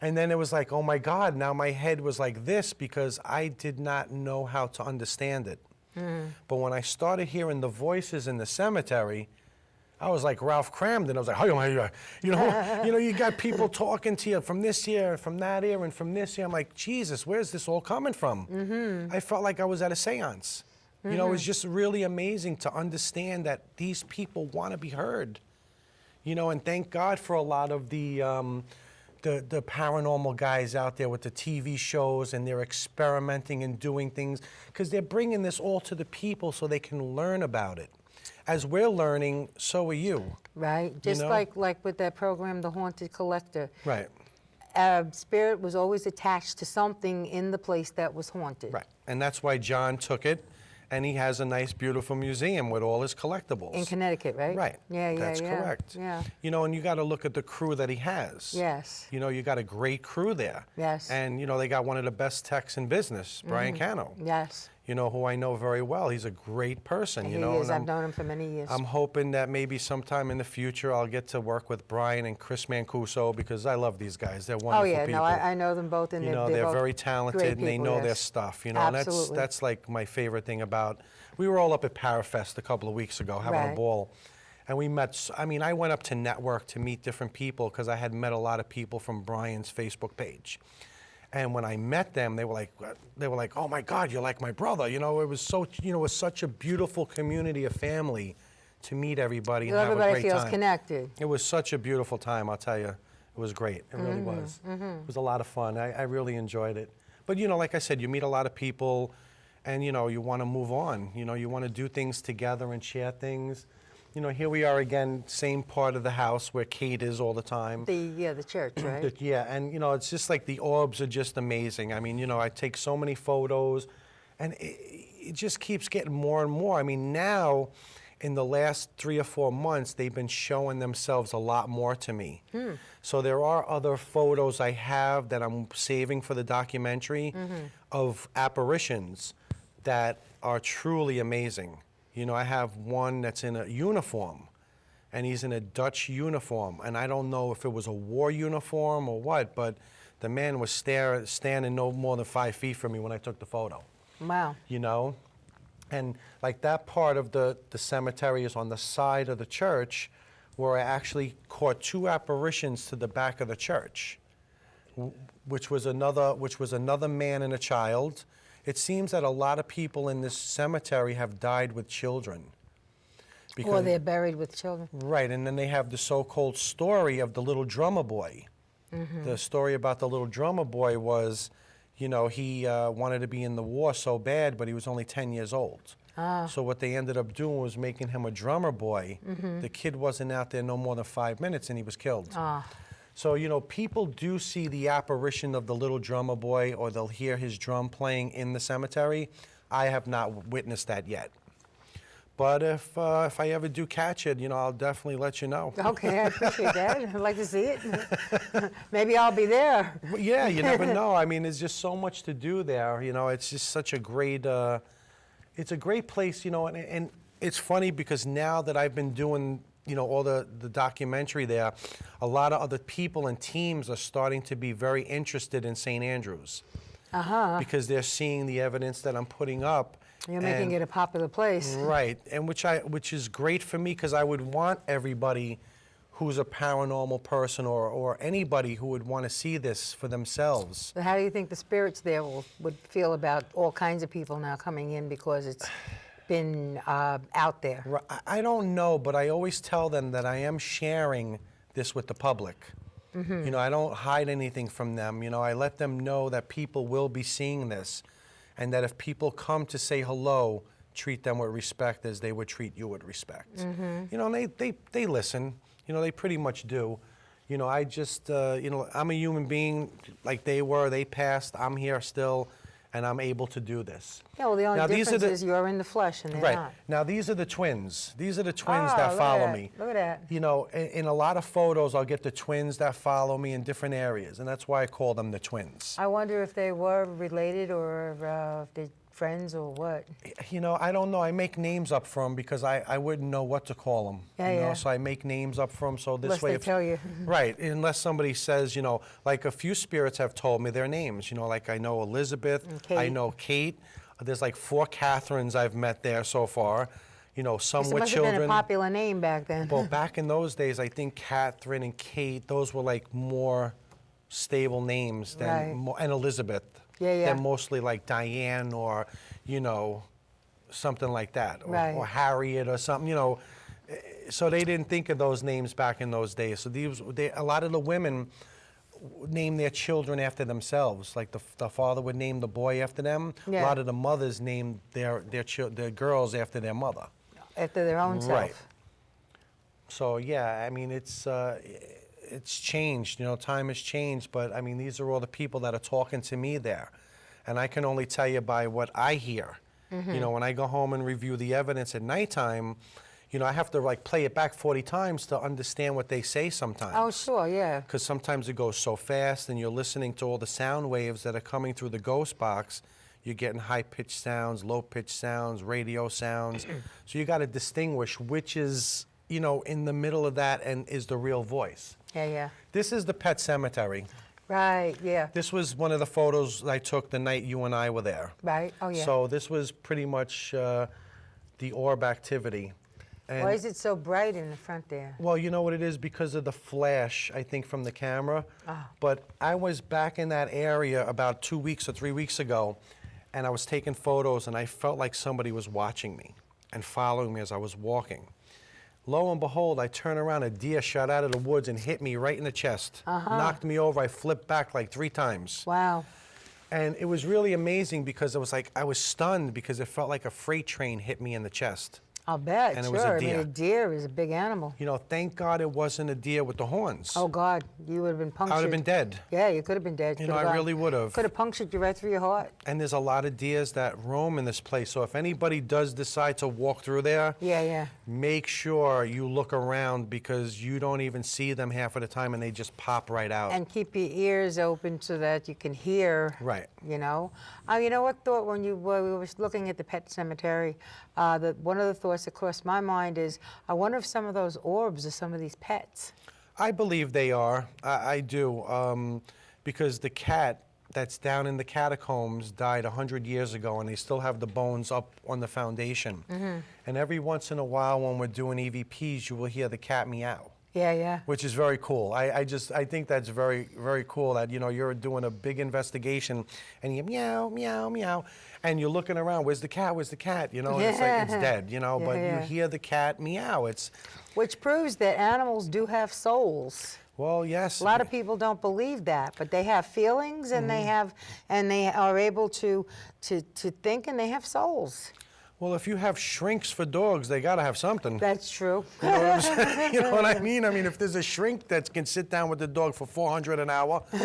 And then it was like, oh my God, now my head was like this because I did not know how to understand it. But when I started hearing the voices in the cemetery, I was like Ralph Cramden. I was like, you got people talking to you from this year, from that year, and from this year. I'm like, Jesus, where's this all coming from? I felt like I was at a seance. You know, it was just really amazing to understand that these people want to be heard. You know, and thank God for a lot of the paranormal guys out there with the TV shows, and they're experimenting and doing things because they're bringing this all to the people so they can learn about it. As we're learning, so are you. Right, just like with that program, The Haunted Collector. Right. Spirit was always attached to something in the place that was haunted. Right, and that's why John took it, and he has a nice, beautiful museum with all his collectibles. In Connecticut, right? Right. Yeah, That's correct. Yeah. You know, and you got to look at the crew that he has. Yes. You know, you got a great crew there. Yes. And, you know, they got one of the best techs in business, Brian Cano. Yes. You know, who I know very well. He's a great person, you know. He is. I've known him for many years. I'm hoping that maybe sometime in the future I'll get to work with Brian and Chris Mancuso because I love these guys. They're wonderful people. Oh, yeah. No, I know them both. And you know, they're very talented and they know their stuff, you know. Absolutely. And that's like my favorite thing about, we were all up at Parafest a couple of weeks ago having a ball. And we met, I mean, I went up to network to meet different people because I had met a lot of people from Brian's Facebook page. And when I met them, they were like, oh my God, you're like my brother. You know, it was so, you know, it was such a beautiful community, a family to meet everybody and have a great time. Everybody feels connected. It was such a beautiful time, I'll tell you. It was great. It really was. It was a lot of fun. I really enjoyed it. But, you know, like I said, you meet a lot of people and, you know, you want to move on. You know, you want to do things together and share things. You know, here we are again, same part of the house where Kate is all the time. The church, right? Yeah, and, you know, it's just like the orbs are just amazing. I mean, you know, I take so many photos, and it just keeps getting more and more. I mean, now, in the last 3 or 4 months, they've been showing themselves a lot more to me. So there are other photos I have that I'm saving for the documentary of apparitions that are truly amazing. You know, I have one that's in a uniform, and he's in a Dutch uniform, and I don't know if it was a war uniform or what, but the man was standing no more than 5 feet from me when I took the photo. Wow. You know? And like that part of the cemetery is on the side of the church where I actually caught 2 apparitions to the back of the church, which was another man and a child. It seems that a lot of people in this cemetery have died with children. Or they're buried with children. Right, and then they have the so-called story of the little drummer boy. The story about the little drummer boy was, you know, he wanted to be in the war so bad, but he was only 10 years old. So what they ended up doing was making him a drummer boy. The kid wasn't out there no more than 5 minutes, and he was killed. So, you know, people do see the apparition of the little drummer boy, or they'll hear his drum playing in the cemetery. I have not witnessed that yet. But if I ever do catch it, you know, I'll definitely let you know. Okay, I appreciate that. I'd like to see it. Maybe I'll be there. Well, yeah, you never know. I mean, there's just so much to do there. You know, it's just such a great, it's a great place, you know, and it's funny because now that I've been doing, you know, all the documentary there, a lot of other people and teams are starting to be very interested in St. Andrews. Because they're seeing the evidence that I'm putting up. You're making it a popular place. Right, and which is great for me because I would want everybody who's a paranormal person or anybody who would want to see this for themselves. But how do you think the spirits there would feel about all kinds of people now coming in because it's been out there? I don't know, but I always tell them that I am sharing this with the public. You know, I don't hide anything from them. You know, I let them know that people will be seeing this, and that if people come to say hello, treat them with respect as they would treat you with respect. You know, and they listen. You know, they pretty much do. You know, I just, you know, I'm a human being like they were. They passed. I'm here still, and I'm able to do this. Yeah, well, the only difference is you're in the flesh and they're not. Now, these are the twins. These are the twins that follow me. Look at that. You know, in a lot of photos, I'll get the twins that follow me in different areas, and that's why I call them the twins. I wonder if they were related or if they friends or what? You know, I don't know. I make names up for them because I wouldn't know what to call them. Yeah, you know? yeah. So I make names up for them. So this Unless way, they tell you. right? Unless somebody says, you know, like a few spirits have told me their names. You know, like I know Elizabeth, And Kate. I know Kate. There's like 4 Catherines I've met there so far. You know, some It with must have children. been a popular name back then. Well, back in those days, I think Catherine and Kate, those were like more stable names than, Right. and Elizabeth. Yeah, yeah. Than mostly like Diane or, you know, something like that. Right. Or Harriet or something, you know. So they didn't think of those names back in those days. So a lot of the women named their children after themselves. Like the father would name the boy after them. Yeah. A lot of the mothers named their girls after their mother. After their own self. Right. So yeah, I mean it's changed. You know, time has changed. But I mean, these are all the people that are talking to me there, and I can only tell you by what I hear. You know, when I go home and review the evidence at nighttime, you know, I have to like play it back 40 times to understand what they say sometimes. Oh, sure, yeah. Because sometimes it goes so fast, and you're listening to all the sound waves that are coming through the ghost box. You're getting high-pitched sounds, low-pitched sounds, radio sounds. So you got to distinguish which is, you know, in the middle of that and is the real voice. Yeah, yeah. This is the pet cemetery. Right, yeah. This was one of the photos I took the night you and I were there. Right, oh, yeah. So this was pretty much the orb activity. And Why is it so bright in the front there? well, you know what it is? Because of the flash, I think, from the camera. Ah. But I was back in that area about 2 weeks or 3 weeks ago, and I was taking photos, and I felt like somebody was watching me and following me as I was walking. Lo and behold, I turn around, a deer shot out of the woods and hit me right in the chest. Knocked me over. I flipped back like 3 times. Wow. And it was really amazing because it was like, I was stunned because it felt like a freight train hit me in the chest. I'll bet, And it sure. was a I mean, deer. a deer is a big animal. You know, thank God it wasn't a deer with the horns. Oh, God, you would have been punctured. I would have been dead. Yeah, you could have been dead. You know, I really would have. Could have punctured you right through your heart. And there's a lot of deers that roam in this place. So if anybody does decide to walk through there, Yeah, yeah. make sure you look around because you don't even see them half of the time and they just pop right out. And keep your ears open so that you can hear. Right. You know. You know what thought when we were looking at the pet cemetery? One of the thoughts that crossed my mind is, I wonder if some of those orbs are some of these pets. I believe they are. I do. Because the cat that's down in the catacombs died 100 years ago, and they still have the bones up on the foundation. And every once in a while when we're doing EVPs, you will hear the cat meow. Yeah, yeah. Which is very cool. I think that's very, very cool that, you know, you're doing a big investigation and you meow, meow, meow, and you're looking around, where's the cat, where's the cat? You know, and it's like, it's dead, you know, Yeah, but yeah. you hear the cat meow. Which proves that animals do have souls. Well, yes. A lot of people don't believe that, but they have feelings and Mm-hmm. they are able to think, and they have souls. Well, if you have shrinks for dogs, they got to have something. That's true. You know what I'm saying? You know what I mean? I mean, if there's a shrink that can sit down with the dog for $400 an hour, you know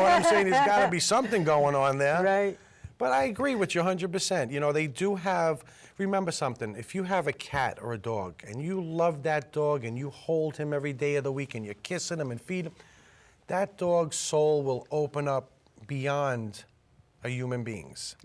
what I'm saying? There's got to be something going on there. Right. But I agree with you 100%. You know, they do have, remember something, if you have a cat or a dog and you love that dog and you hold him every day of the week and you're kissing him and feed him, that dog's soul will open up beyond a human being's.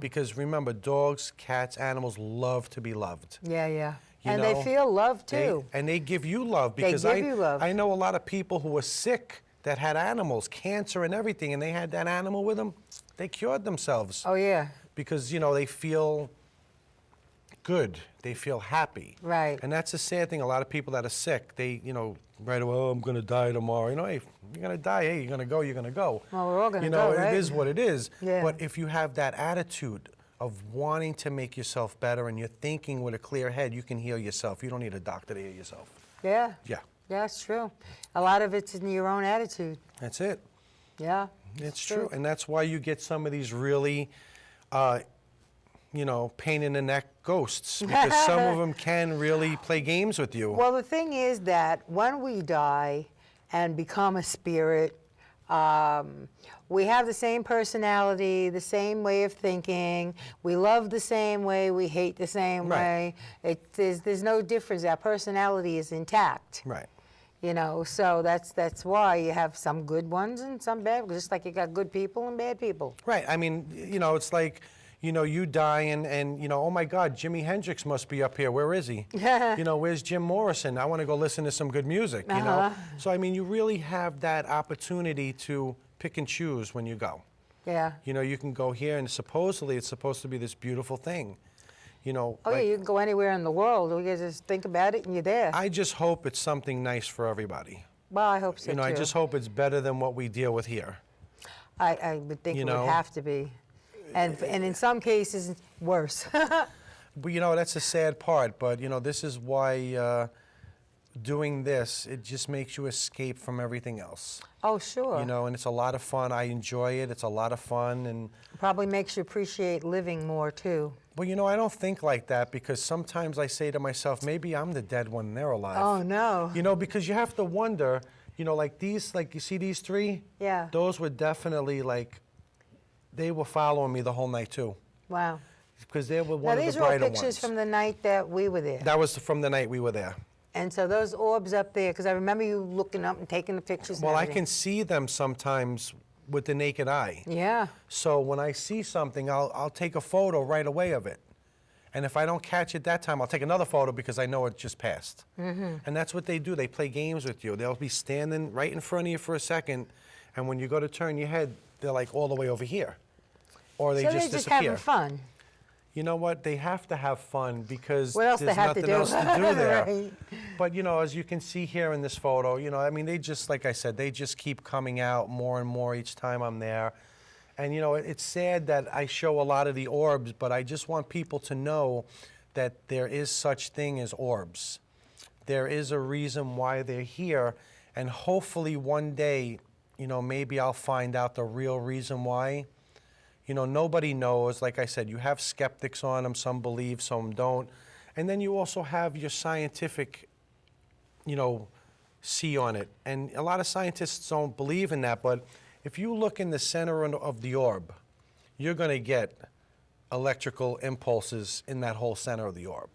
Because remember, dogs, cats, animals love to be loved. Yeah, yeah. You And know, they feel love too. And they give you love because give you love. I know a lot of people who were sick that had animals, cancer and everything, and they had that animal with them. They cured themselves. Oh, yeah. Because, you know, they feel good. They feel happy. Right. And that's the sad thing. A lot of people that are sick, they, you know, right away, oh, I'm going to die tomorrow. You know, hey, you're going to die. Hey, you're going to go, you're going to go. Well, we're all gonna You know, go, right? it is what it is. Yeah. But if you have that attitude of wanting to make yourself better and you're thinking with a clear head, you can heal yourself. You don't need a doctor to heal yourself. Yeah. Yeah. Yeah, it's true. A lot of it's in your own attitude. That's it. Yeah. It's true. And that's why you get some of these really, you know, pain in the neck ghosts, because some of them can really play games with you. Well, the thing is that when we die and become a spirit, we have the same personality, the same way of thinking. We love the same way. We hate the same Right. way. There's no difference. Our personality is intact. Right. You know, so that's why you have some good ones and some bad, just like you got good people and bad people. Right. I mean, you know, it's like you know, you die and you know, oh my God, Jimi Hendrix must be up here. Where is he? You know, where's Jim Morrison? I want to go listen to some good music, you know? So, I mean, you really have that opportunity to pick and choose when you go. Yeah. You know, you can go here and supposedly it's supposed to be this beautiful thing. You know, Oh, yeah, you can go anywhere in the world. You just think about it and you're there. I just hope it's something nice for everybody. Well, I hope so, You know, too. I just hope it's better than what we deal with here. I would think You it know? would have to be. And in some cases, worse. But, you know, that's the sad part. But, you know, this is why doing this, it just makes you escape from everything else. Oh, sure. You know, and it's a lot of fun. I enjoy it. It's a lot of fun. And, Probably makes you appreciate living more, too. well, you know, I don't think like that because sometimes I say to myself, maybe I'm the dead one and they're alive. Oh, no. You know, because you have to wonder, you know, like these, like you see these three? Yeah. Those were definitely like, they were following me the whole night too. Wow. Because they were Now, one of these the are all brighter pictures ones. from the night that we were there. That was from the night we were there. And so those orbs up there, because I remember you looking up and taking the pictures. Well, and I everything. can see them sometimes with the naked eye. Yeah. So when I see something, I'll take a photo right away of it. And if I don't catch it that time, I'll take another photo because I know it just passed. And that's what they do. They play games with you. They'll be standing right in front of you for a second, and when you go to turn your head, they're like all the way over here. Or they So just they're just disappear. having fun. You know what? They have to have fun because What else they there's have to nothing do? else to do there. Right. But, you know, as you can see here in this photo, you know, I mean, they just, like I said, they just keep coming out more and more each time I'm there. And, you know, it's sad that I show a lot of the orbs, but I just want people to know that there is such thing as orbs. There is a reason why they're here, and hopefully one day, you know, maybe I'll find out the real reason why. You know, nobody knows. Like I said, you have skeptics on them. Some believe, some don't. And then you also have your scientific, you know, see on it. And a lot of scientists don't believe in that, but if you look in the center of the orb, you're going to get electrical impulses in that whole center of the orb.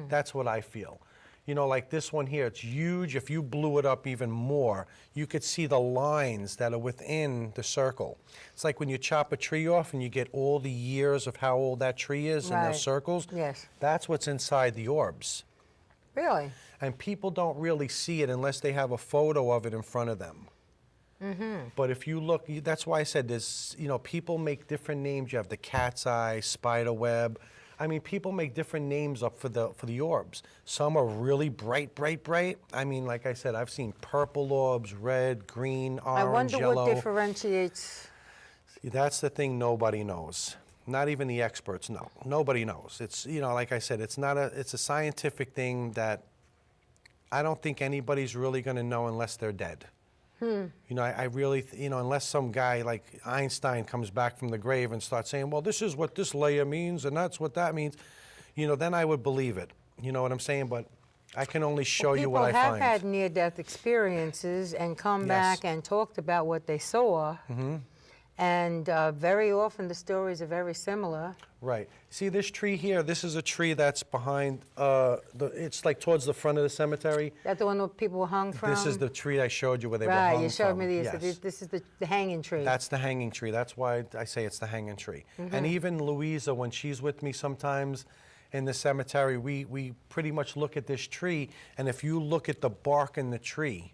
That's what I feel. You know, like this one here, it's huge. If you blew it up even more, you could see the lines that are within the circle. It's like when you chop a tree off and you get all the years of how old that tree is in Right. those circles. Yes. That's what's inside the orbs. Really? And people don't really see it unless they have a photo of it in front of them. But if you look, that's why I said there's, you know, people make different names. You have the cat's eye, spider web. I mean, people make different names up for the orbs. Some are really bright, bright, bright. I mean, like I said, I've seen purple orbs, red, green, I orange, wonder yellow. what differentiates. That's the thing nobody knows. Not even the experts know. Nobody knows. It's, you know, like I said, it's a scientific thing that I don't think anybody's really going to know unless they're dead. You know, I really, you know, unless some guy like Einstein comes back from the grave and starts saying, well, this is what this layer means and that's what that means, you know, then I would believe it. You know what I'm saying? But I can only show you what I People have find. had near-death experiences and come Yes. back and talked about what they saw. And very often the stories are very similar. Right. See this tree here? This is a tree that's behind, it's like towards the front of the cemetery. That the one that people were hung from? This is the tree I showed you where they were Right, hung you showed from. me these. Yes. This is the hanging tree. That's the hanging tree. That's why I say it's the hanging tree. And even Louisa, when she's with me sometimes in the cemetery, we pretty much look at this tree, and if you look at the bark in the tree,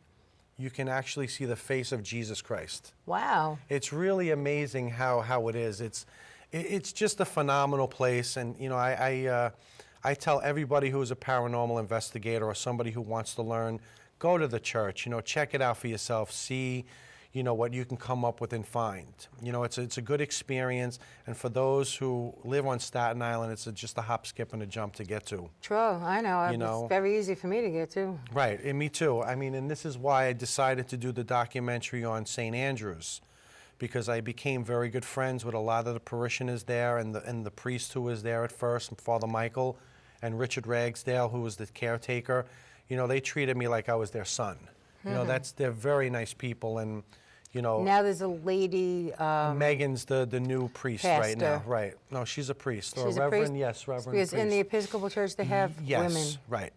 you can actually see the face of Jesus Christ. Wow. It's really amazing how it is. It's just a phenomenal place, and you know, I tell everybody who is a paranormal investigator or somebody who wants to learn, go to the church. You know, check it out for yourself. See, you know, what you can come up with and find. You know, it's a good experience, and for those who live on Staten Island, it's just a hop, skip, and a jump to get to. True, I know. You know. It's very easy for me to get to. Right, and me too. I mean, and this is why I decided to do the documentary on St. Andrews, because I became very good friends with a lot of the parishioners there and the priest who was there at first, Father Michael, and Richard Ragsdale, who was the caretaker. You know, they treated me like I was their son. You know, they're very nice people, and you know. Now there's a lady. Megan's the new priest right now. pastor. Right. No, she's a priest. Or She's a reverend, priest? yes, reverend Because priest. in the Episcopal Church they have yes, women, right.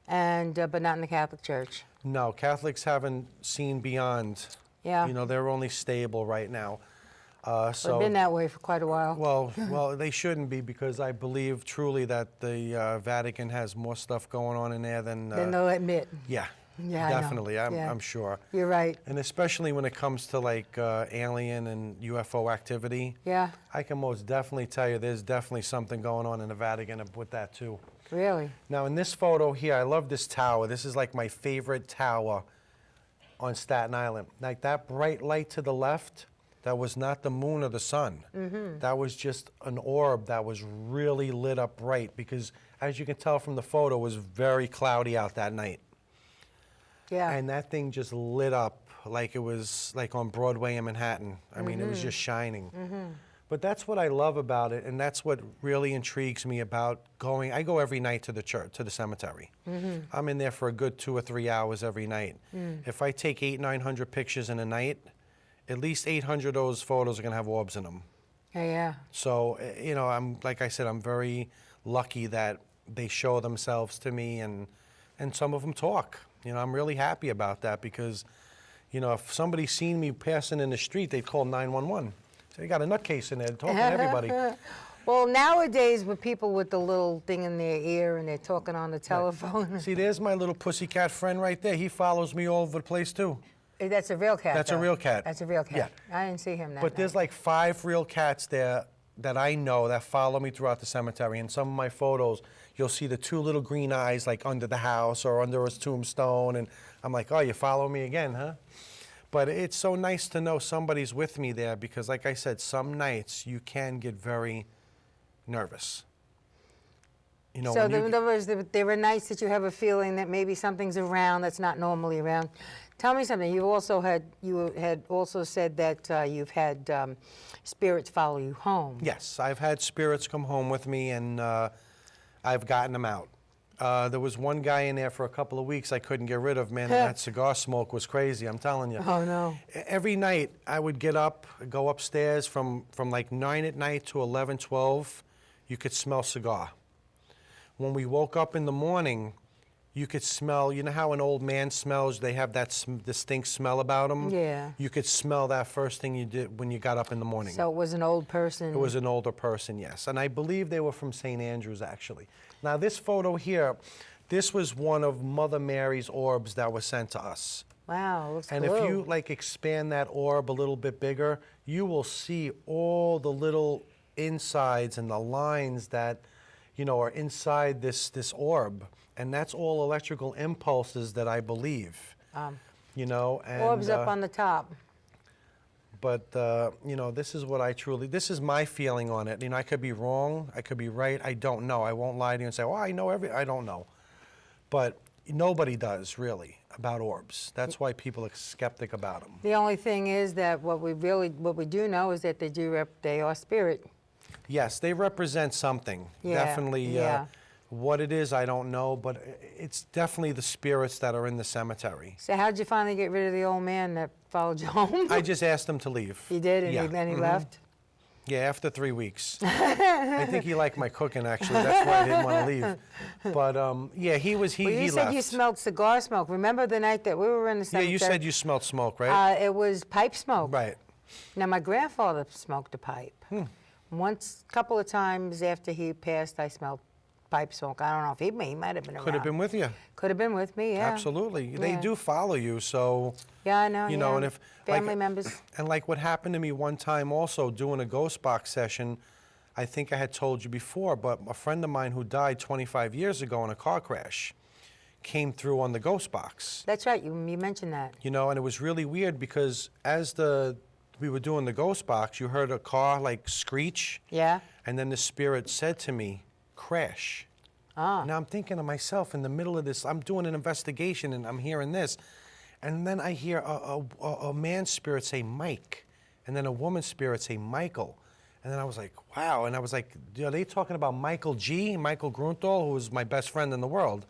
and but not in the Catholic Church. No, Catholics haven't seen beyond. Yeah. You know, they're only stable right now. We've been that way for quite a while. Well, they shouldn't be, because I believe truly that the Vatican has more stuff going on in there than. Then they'll admit. Yeah. Yeah, I know. Definitely, Yeah. I'm sure. You're right. And especially when it comes to like alien and UFO activity. Yeah. I can most definitely tell you there's definitely something going on in the Vatican with that too. Really? Now in this photo here, I love this tower. This is like my favorite tower on Staten Island. Like that bright light to the left, that was not the moon or the sun. That was just an orb that was really lit up bright, because as you can tell from the photo, it was very cloudy out that night. Yeah. And that thing just lit up like it was like on Broadway in Manhattan. I mean, it was just shining. But that's what I love about it, and that's what really intrigues me about going. I go every night to the church, to the cemetery. I'm in there for a good 2 or 3 hours every night. If I take 800-900 pictures in a night, at least 800 of those photos are gonna have orbs in them. Yeah. So, you know, like I said, I'm very lucky that they show themselves to me, and some of them talk. You know, I'm really happy about that, because, you know, if somebody seen me passing in the street, they'd call 911. So they got a nutcase in there talking to everybody. Well, nowadays with people with the little thing in their ear and they're talking on the telephone. See, there's my little pussycat friend right there. He follows me all over the place too. That's a real cat. That's a though. real cat. That's a real cat. Yeah. I didn't see him that But there's like 5 real cats there that I know that follow me throughout the cemetery. In some of my photos, you'll see the 2 little green eyes like under the house or under his tombstone. And I'm like, oh, you follow me again, huh? But it's so nice to know somebody's with me there, because like I said, some nights you can get very nervous. You know, So when you in other words, there were nights that you have a feeling that maybe something's around that's not normally around. Tell me something. You had also said that you've had spirits follow you home. Yes, I've had spirits come home with me, and I've gotten them out. There was one guy in there for a couple of weeks I couldn't get rid of, man, and that cigar smoke was crazy, I'm telling you. Oh, no. Every night I would get up, go upstairs from like 9 at night to 11, 12, you could smell cigar. When we woke up in the morning, you could smell, you know how an old man smells? They have that distinct smell about them? Yeah. You could smell that first thing you did when you got up in the morning. So it was an old person. It was an older person, yes. And I believe they were from St. Andrews, actually. Now, this photo here, this was one of Mother Mary's orbs that was sent to us. Wow, looks And cool. if you, like, expand that orb a little bit bigger, you will see all the little insides and the lines that, you know, are inside this orb. And that's all electrical impulses that I believe, you know. And, Orbs up on the top. But, you know, this is what this is my feeling on it. You know, I could be wrong, I could be right, I don't know. I won't lie to you and say, well, I know I don't know. But nobody does, really, about orbs. That's why people are skeptic about them. The only thing is that what we do know is that they are spirit. Yes, they represent something. Yeah, Definitely. yeah. What it is, I don't know, but it's definitely the spirits that are in the cemetery. So how'd you finally get rid of the old man that followed you home? I just asked him to leave. You did, and Yeah. then he left? Yeah, after 3 weeks. I think he liked my cooking, actually. That's why I didn't want to leave. But, yeah, he Well, you said left. you smelled cigar smoke. Remember the night that we were in the Yeah, cemetery? you said you smelled smoke, right? It was pipe smoke. Right. Now, my grandfather smoked a pipe. Once, a couple of times after he passed, I smelled pipe smoke. I don't know if he might have been around. Could have been with you. Could have been with me, yeah. Absolutely. They Yeah. do follow you, so, Yeah, I know, you know, yeah. and if... Family members. And like what happened to me one time also doing a ghost box session, I think I had told you before, but a friend of mine who died 25 years ago in a car crash came through on the ghost box. That's right, you mentioned that. You know, and it was really weird because as we were doing the ghost box, you heard a car like screech. Yeah? And then the spirit said to me, crash. Ah. Now I'm thinking to myself in the middle of this, I'm doing an investigation and I'm hearing this. And then I hear a man's spirit say Mike. And then a woman's spirit say Michael. And then I was like, wow. And I was like, are they talking about Michael Michael Grunthal, who was my best friend in the world?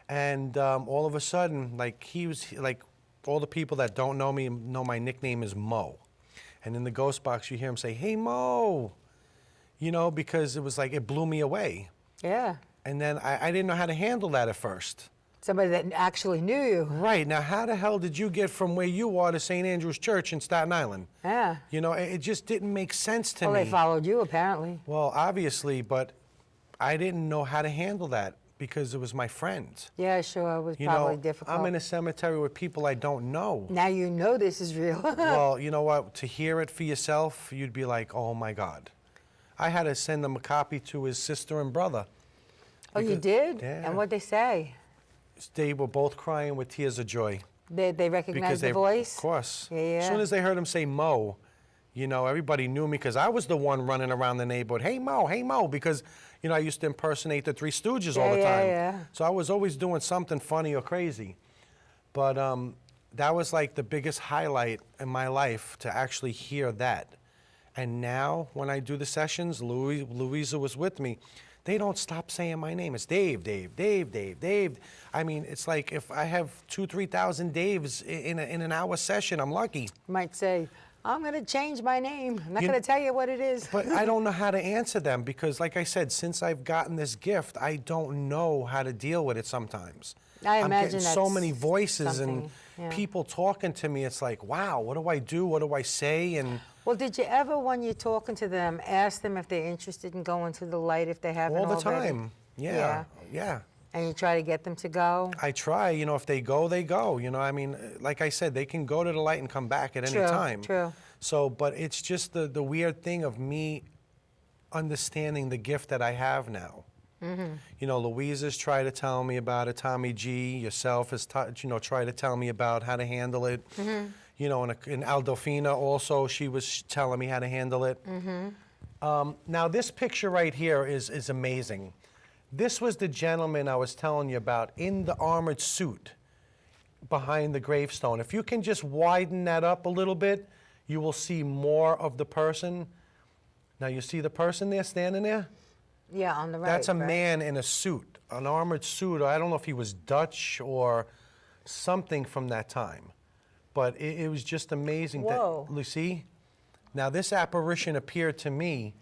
And all of a sudden, like he was, like all the people that don't know me know my nickname is Mo. And in the ghost box, you hear him say, hey, Mo. You know, because it was like, it blew me away. Yeah. And then I didn't know how to handle that at first. Somebody that actually knew you. Right. Now, how the hell did you get from where you are to St. Andrew's Church in Staten Island? Yeah. You know, it just didn't make sense to Well, me. they followed you, apparently. Well, obviously, but I didn't know how to handle that because it was my friends. Yeah, sure. It was You probably know, difficult. I'm in a cemetery with people I don't know. Now you know this is real. Well, you know what? To hear it for yourself, you'd be like, oh my God. I had to send him a copy to his sister and brother. Oh, you Because- did? Yeah. And what'd they say? They were both crying with tears of joy. They recognized the voice? Of course. Yeah, As yeah. soon as they heard him say Mo, you know, everybody knew me because I was the one running around the neighborhood. Hey, Mo, because, you know, I used to impersonate the Three Stooges all the Yeah, time. yeah. So I was always doing something funny or crazy. But that was like the biggest highlight in my life to actually hear that. And now when I do the sessions, Louisa was with me. They don't stop saying my name. It's Dave, Dave, Dave, Dave, Dave. I mean, it's like if I have 2,000, 3,000 Daves in an hour session, I'm lucky. Might say, I'm going to change my name. I'm not You- going to tell you what it is. But I don't know how to answer them because, like I said, since I've gotten this gift, I don't know how to deal with it sometimes. I I'm imagine getting so that's many voices and something, yeah. people talking to me. It's like, wow, what do I do? What do I say? And Well, did you ever, when you're talking to them, ask them if they're interested in going to the light if they haven't all the already? time. Yeah. And you try to get them to go? I try, you know, if they go, they go. You know, I mean, like I said, they can go to the light and come back at any True, time. true. So, but it's just the weird thing of me understanding the gift that I have now. You know, Louisa's tried to tell me about it. Tommy G, yourself has, you know, tried to tell me about how to handle it. You know, and Aldolfina also, she was telling me how to handle it. Now, this picture right here is amazing. This was the gentleman I was telling you about in the armored suit behind the gravestone. If you can just widen that up a little bit, you will see more of the person. Now, you see the person there standing there? Yeah, on the right. That's a right? man in a suit, an armored suit. I don't know if he was Dutch or something from that time. But it was just amazing. Whoa. That, you see? Now, this apparition appeared to me,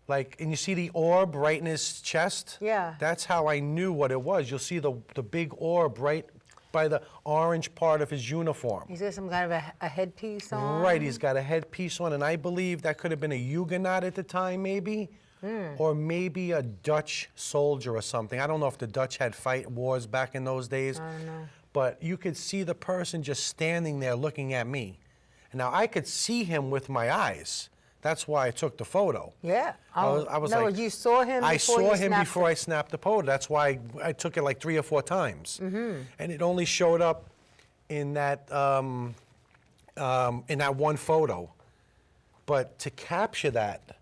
like, and you see the orb right in his chest? Yeah. That's how I knew what it was. You'll see the big orb right by the orange part of his uniform. He's got some kind of a headpiece on? Right, he's got a headpiece on, and I believe that could have been a Huguenot at the time, maybe, or maybe a Dutch soldier or something. I don't know if the Dutch had fight wars back in those days, I don't know. but you could see the person just standing there looking at me. And now I could see him with my eyes. That's why I took the photo. Yeah. I was no, like, you saw him before I saw you him snapped before I snapped the photo. That's why I took it like 3 or 4 times. And it only showed up in that one photo. But to capture that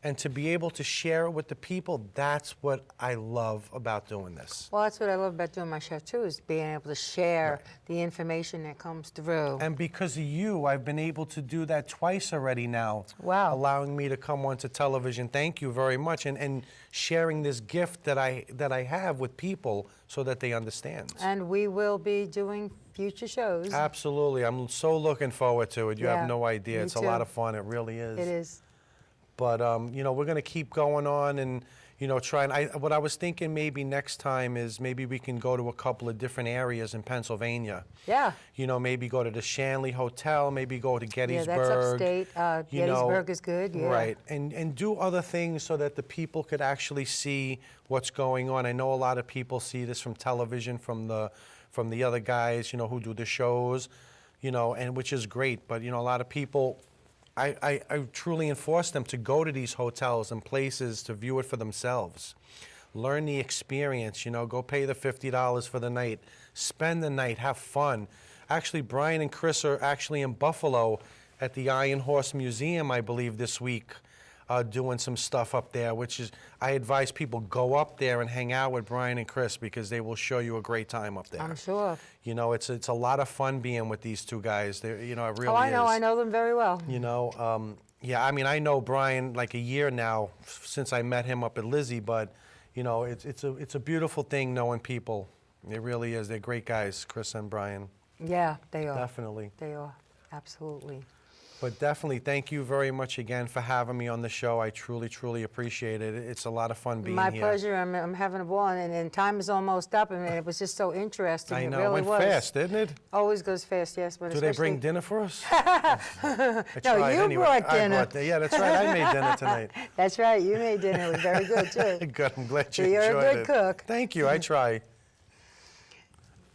and to be able to share it with the people, that's what I love about doing this. Well, that's what I love about doing my show, too, is being able to share the information that comes through. And because of you, I've been able to do that twice already now. Wow. Allowing me to come onto television. Thank you very much. And sharing this gift that I have with people so that they understand. And we will be doing future shows. Absolutely. I'm so looking forward to it. You Yeah, have no idea. me It's a too. lot of fun. It really is. It is. But, you know, we're going to keep going on and, you know, what I was thinking maybe next time is maybe we can go to a couple of different areas in Pennsylvania. Yeah. You know, maybe go to the Shanley Hotel, maybe go to Gettysburg. Yeah, that's upstate. you know, Gettysburg is good, yeah. Right, and do other things so that the people could actually see what's going on. I know a lot of people see this from television, from the other guys, you know, who do the shows, you know, and which is great. But, you know, a lot of people, I truly enforce them to go to these hotels and places to view it for themselves. Learn the experience, you know, go pay the $50 for the night, spend the night, have fun. Actually, Brian and Chris are actually in Buffalo at the Iron Horse Museum, I believe, this week, doing some stuff up there, which is, I advise people go up there and hang out with Brian and Chris because they will show you a great time up there. I'm sure. You know, it's a lot of fun being with these two guys. They're, you know, it really Oh, is. I know them very well. You know, yeah, I mean, I know Brian like a year now since I met him up at Lizzie, but, you know, it's a beautiful thing knowing people. It really is. They're great guys, Chris and Brian. Yeah, they are. Definitely. They are, absolutely. But definitely, thank you very much again for having me on the show. I truly, truly appreciate it. It's a lot of fun being My here. pleasure. I'm having a ball, and time is almost up, and it was just so interesting. I know, It really it went was. fast, didn't it? Always goes fast, yes. But Do they bring especially- dinner for us? No, you brought dinner. Yeah, that's right. I made dinner tonight. That's right. You made dinner. It was very good too. Good. I'm glad you So you're a enjoyed good it. cook. Thank you. I try.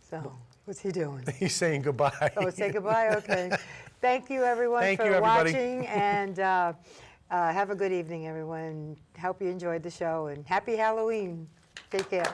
So what's he doing? He's saying goodbye. Oh, say goodbye. Okay. Thank you, everyone, Thank for you, everybody. watching, and have a good evening, everyone. Hope you enjoyed the show, and happy Halloween. Take care.